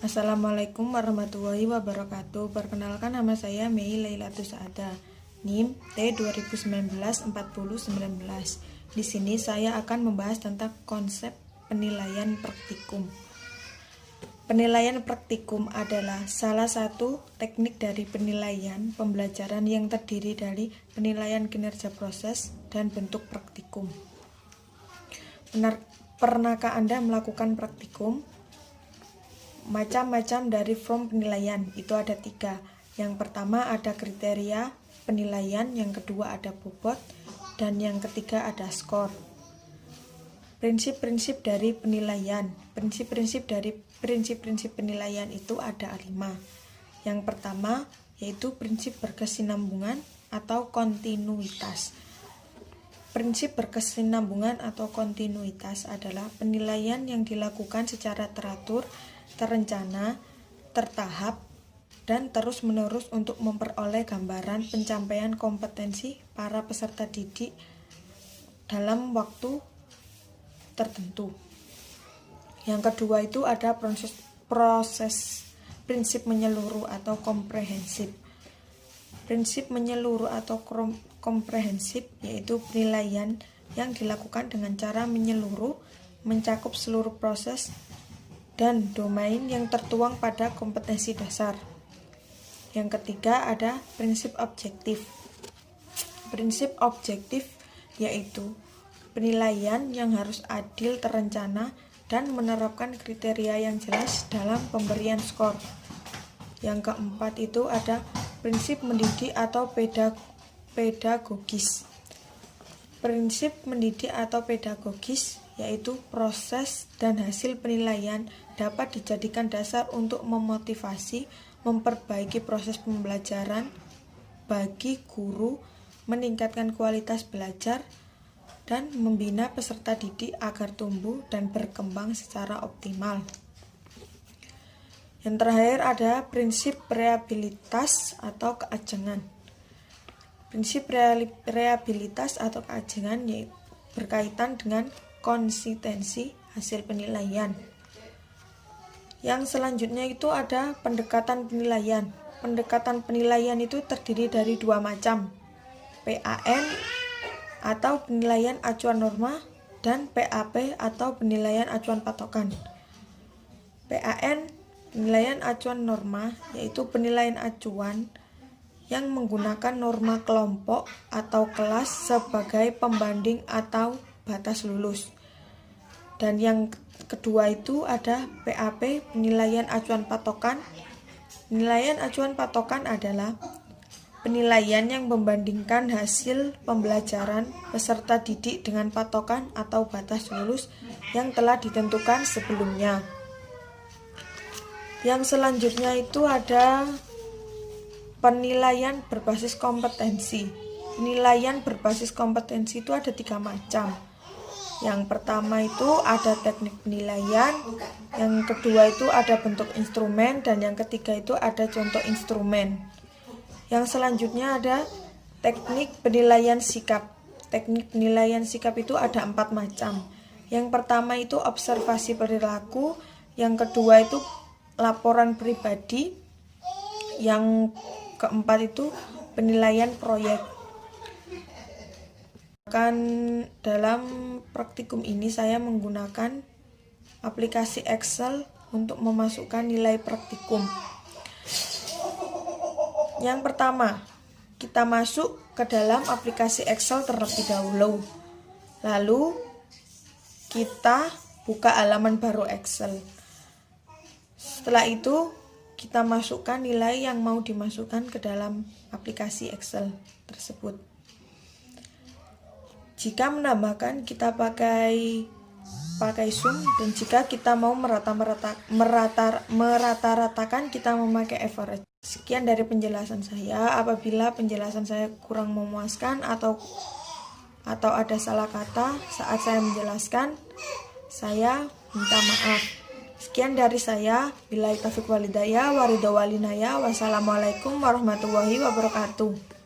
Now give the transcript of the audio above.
Assalamualaikum warahmatullahi wabarakatuh. Perkenalkan, nama saya Mei Lailatus Saada, NIM T2019-4019. Di sini saya akan membahas tentang konsep penilaian praktikum. Penilaian praktikum adalah salah satu teknik dari penilaian pembelajaran yang terdiri dari penilaian kinerja proses dan bentuk praktikum. Pernahkah Anda melakukan praktikum? Macam-macam dari form penilaian itu ada 3. Yang pertama ada kriteria penilaian, yang kedua ada bobot, dan yang ketiga ada skor. Prinsip-prinsip dari penilaian. Prinsip-prinsip penilaian itu ada 5. Yang pertama yaitu prinsip berkesinambungan atau kontinuitas. Prinsip berkesinambungan atau kontinuitas adalah penilaian yang dilakukan secara teratur, terencana, tertahap, dan terus-menerus untuk memperoleh gambaran pencapaian kompetensi para peserta didik dalam waktu tertentu. Yang kedua itu ada proses prinsip menyeluruh atau komprehensif. Prinsip menyeluruh atau komprehensif yaitu penilaian yang dilakukan dengan cara menyeluruh, mencakup seluruh proses dan domain yang tertuang pada kompetensi dasar. Yang ketiga ada prinsip objektif. Prinsip objektif yaitu penilaian yang harus adil, terencana, dan menerapkan kriteria yang jelas dalam pemberian skor. Yang keempat itu ada prinsip mendidik atau pedagogis. Prinsip mendidik atau pedagogis yaitu proses dan hasil penilaian dapat dijadikan dasar untuk memotivasi, memperbaiki proses pembelajaran bagi guru, meningkatkan kualitas belajar, dan membina peserta didik agar tumbuh dan berkembang secara optimal. Yang terakhir ada prinsip reabilitas atau keajengan. Prinsip reabilitas atau keajengan yaitu berkaitan dengan konsistensi hasil penilaian. Yang selanjutnya itu ada pendekatan penilaian. Pendekatan penilaian itu terdiri dari 2 macam, PAN atau penilaian acuan norma dan PAP atau penilaian acuan patokan. PAN, penilaian acuan norma, yaitu penilaian acuan yang menggunakan norma kelompok atau kelas sebagai pembanding atau batas lulus. Dan yang kedua itu ada PAP, penilaian acuan patokan. Penilaian acuan patokan adalah penilaian yang membandingkan hasil pembelajaran peserta didik dengan patokan atau batas lulus yang telah ditentukan sebelumnya. Yang selanjutnya itu ada penilaian berbasis kompetensi. Penilaian berbasis kompetensi itu ada 3 macam. Yang pertama itu ada teknik penilaian, yang kedua itu ada bentuk instrumen, dan yang ketiga itu ada contoh instrumen. Yang selanjutnya ada teknik penilaian sikap. Teknik penilaian sikap itu ada 4 macam. Yang pertama itu observasi perilaku, yang kedua itu laporan pribadi, yang keempat itu penilaian proyek. Dalam praktikum ini saya menggunakan aplikasi Excel untuk memasukkan nilai praktikum. Yang pertama, kita masuk ke dalam aplikasi Excel terlebih dahulu. Lalu kita buka halaman baru Excel. Setelah itu kita masukkan nilai yang mau dimasukkan ke dalam aplikasi Excel tersebut. Jika menambahkan kita pakai sum, dan jika kita mau merata-ratakan kita memakai average. Sekian dari penjelasan saya. Apabila penjelasan saya kurang memuaskan atau ada salah kata saat saya menjelaskan, saya minta maaf. Sekian dari saya. Billahi taufiq walhidayah, waridha walinaya. Wassalamualaikum warahmatullahi wabarakatuh.